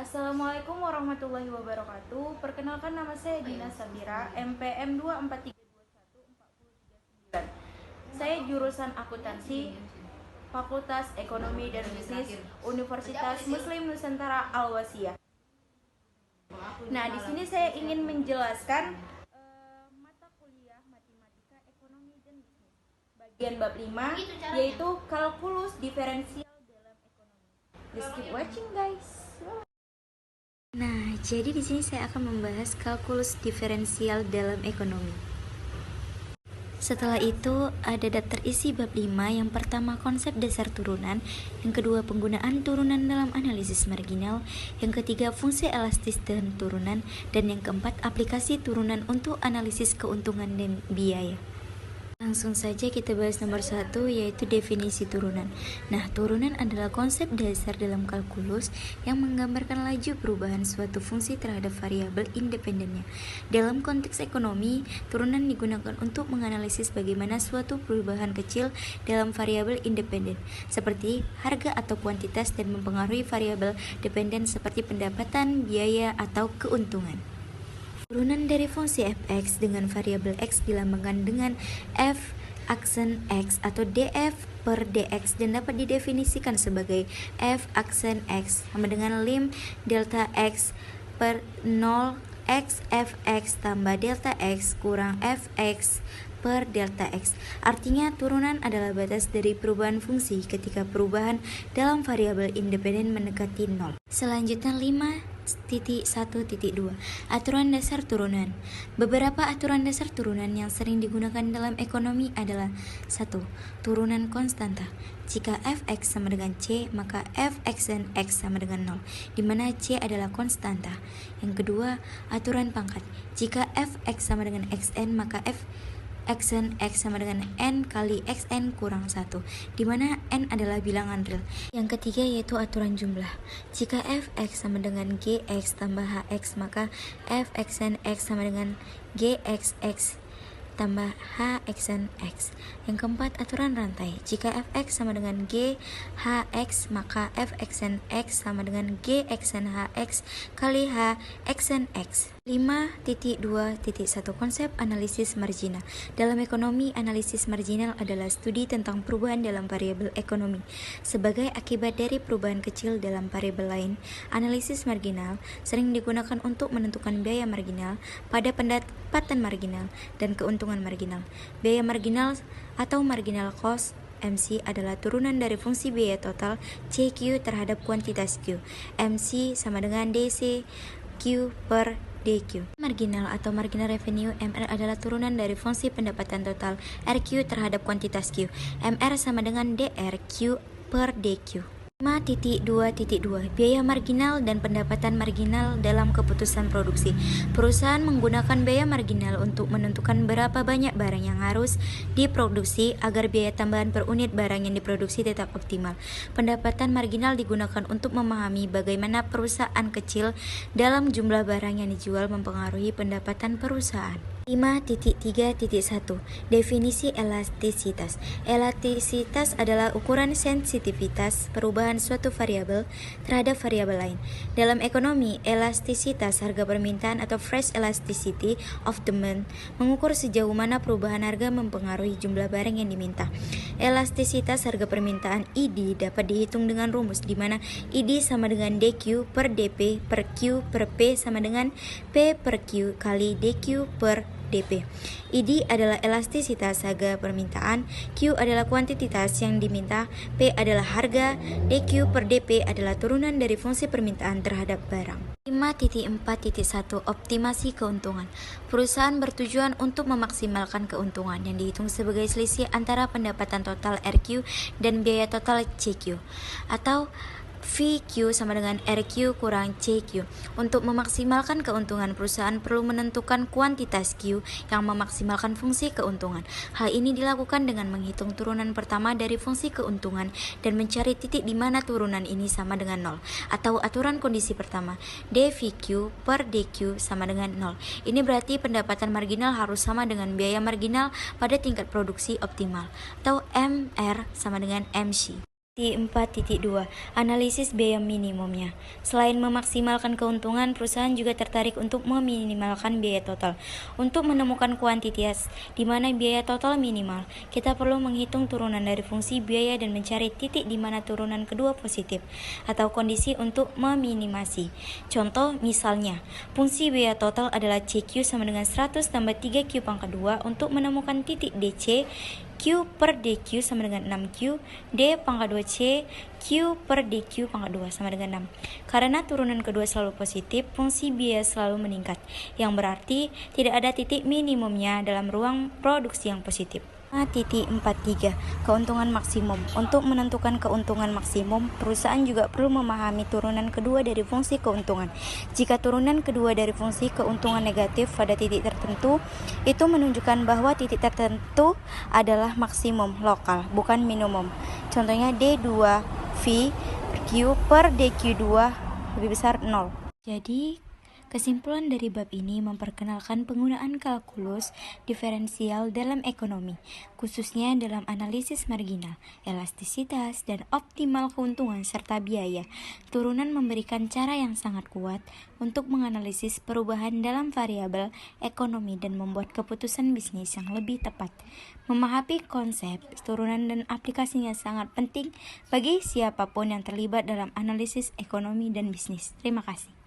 Assalamualaikum warahmatullahi wabarakatuh. Perkenalkan, nama saya Dina Sabira, MPM 243214339. Saya jurusan akuntansi, Fakultas Ekonomi dan Bisnis, Universitas Muslim Nusantara Al-Wasiyah. Nah, di sini saya ingin menjelaskan mata kuliah Matematika, Ekonomi dan Bisnis. Bagian bab 5 yaitu kalkulus diferensial dalam ekonomi. Just keep watching, guys. Nah, jadi di sini saya akan membahas kalkulus diferensial dalam ekonomi. Setelah itu, ada daftar isi bab 5. Yang pertama, konsep dasar turunan. Yang kedua, penggunaan turunan dalam analisis marginal. Yang ketiga, fungsi elastis dan turunan. Dan yang keempat, aplikasi turunan untuk analisis keuntungan dan biaya. Langsung saja kita bahas nomor 1, yaitu definisi turunan. Nah, turunan adalah konsep dasar dalam kalkulus yang menggambarkan laju perubahan suatu fungsi terhadap variabel independennya. Dalam konteks ekonomi, turunan digunakan untuk menganalisis bagaimana suatu perubahan kecil dalam variabel independen, seperti harga atau kuantitas, dan mempengaruhi variabel dependen seperti pendapatan, biaya, atau keuntungan. Turunan dari fungsi fx dengan variabel x dilambangkan dengan f aksen x atau df per dx dan dapat didefinisikan sebagai f aksen x sama dengan lim delta x per 0 x fx tambah delta x kurang fx per delta x. Artinya, turunan adalah batas dari perubahan fungsi ketika perubahan dalam variabel independen mendekati 0. Selanjutnya 5.1.2 Aturan dasar turunan. Beberapa aturan dasar turunan yang sering digunakan dalam ekonomi adalah 1. Turunan konstanta. Jika fx sama dengan c, maka fxn x sama dengan 0, di mana c adalah konstanta. Yang kedua, aturan pangkat. Jika fx sama dengan xn, maka xn x sama dengan n kali xn kurang 1, di mana n adalah bilangan real. Yang ketiga yaitu aturan jumlah. Jika fx sama dengan gx tambah hx, maka fxn x sama dengan gxx tambah hxn x. Yang keempat, aturan rantai. Jika fx sama dengan g hx, maka fxn x sama dengan gxn hx kali hxn x. 5.2.1 Konsep analisis marginal. Dalam ekonomi, analisis marginal adalah studi tentang perubahan dalam variabel ekonomi. Sebagai akibat dari perubahan kecil dalam variabel lain, analisis marginal sering digunakan untuk menentukan biaya marginal pada pendapatan marginal dan keuntungan marginal. Biaya marginal atau marginal cost MC adalah turunan dari fungsi biaya total CQ terhadap kuantitas Q. MC sama dengan DC Q per DQ. Marginal atau marginal revenue MR adalah turunan dari fungsi pendapatan total RQ terhadap kuantitas Q. MR sama dengan DR Q per DQ. 5.2.2 Biaya marginal dan pendapatan marginal dalam keputusan produksi. Perusahaan menggunakan biaya marginal untuk menentukan berapa banyak barang yang harus diproduksi agar biaya tambahan per unit barang yang diproduksi tetap optimal. Pendapatan marginal digunakan untuk memahami bagaimana perusahaan kecil dalam jumlah barang yang dijual mempengaruhi pendapatan perusahaan. 5.3.1 Definisi elastisitas. Elastisitas adalah ukuran sensitivitas perubahan suatu variabel terhadap variabel lain. Dalam ekonomi, elastisitas harga permintaan atau price elasticity of demand mengukur sejauh mana perubahan harga mempengaruhi jumlah barang yang diminta. Elastisitas harga permintaan ID dapat dihitung dengan rumus di mana ID sama dengan DQ per DP per Q per P sama dengan P per Q kali DQ per DP. ID adalah elastisitas harga permintaan, Q adalah kuantitas yang diminta, P adalah harga, DQ per DP adalah turunan dari fungsi permintaan terhadap barang. 5.4.1 Optimasi keuntungan. Perusahaan bertujuan untuk memaksimalkan keuntungan yang dihitung sebagai selisih antara pendapatan total RQ dan biaya total CQ, atau VQ sama dengan RQ kurang CQ. Untuk memaksimalkan keuntungan, perusahaan perlu menentukan kuantitas Q yang memaksimalkan fungsi keuntungan. Hal ini dilakukan dengan menghitung turunan pertama dari fungsi keuntungan dan mencari titik di mana turunan ini sama dengan 0, atau aturan kondisi pertama, dVQ per DQ sama dengan 0. Ini berarti pendapatan marginal harus sama dengan biaya marginal pada tingkat produksi optimal, atau MR sama dengan MC. 4.2 Analisis biaya minimumnya. Selain memaksimalkan keuntungan, perusahaan juga tertarik untuk meminimalkan biaya total. Untuk menemukan kuantitas di mana biaya total minimal, kita perlu menghitung turunan dari fungsi biaya dan mencari titik di mana turunan kedua positif atau kondisi untuk meminimasi. Contoh misalnya, fungsi biaya total adalah CQ sama dengan 100 tambah 3Q pangkat 2 untuk menemukan titik DC. Q per DQ sama dengan 6Q, D pangkat 2C, Q per DQ pangkat 2 sama dengan 6. Karena turunan kedua selalu positif, fungsi biaya selalu meningkat, yang berarti tidak ada titik minimumnya dalam ruang produksi yang positif. 5.43 Keuntungan maksimum. Untuk menentukan keuntungan maksimum, perusahaan juga perlu memahami turunan kedua dari fungsi keuntungan. Jika turunan kedua dari fungsi keuntungan negatif pada titik tertentu, itu menunjukkan bahwa titik tertentu adalah maksimum lokal, bukan minimum. Contohnya D2V Q per DQ2 lebih besar 0. Jadi, kesimpulan dari bab ini memperkenalkan penggunaan kalkulus diferensial dalam ekonomi, khususnya dalam analisis marginal, elastisitas, dan optimal keuntungan serta biaya. Turunan memberikan cara yang sangat kuat untuk menganalisis perubahan dalam variabel ekonomi dan membuat keputusan bisnis yang lebih tepat. Memahami konsep turunan dan aplikasinya sangat penting bagi siapapun yang terlibat dalam analisis ekonomi dan bisnis. Terima kasih.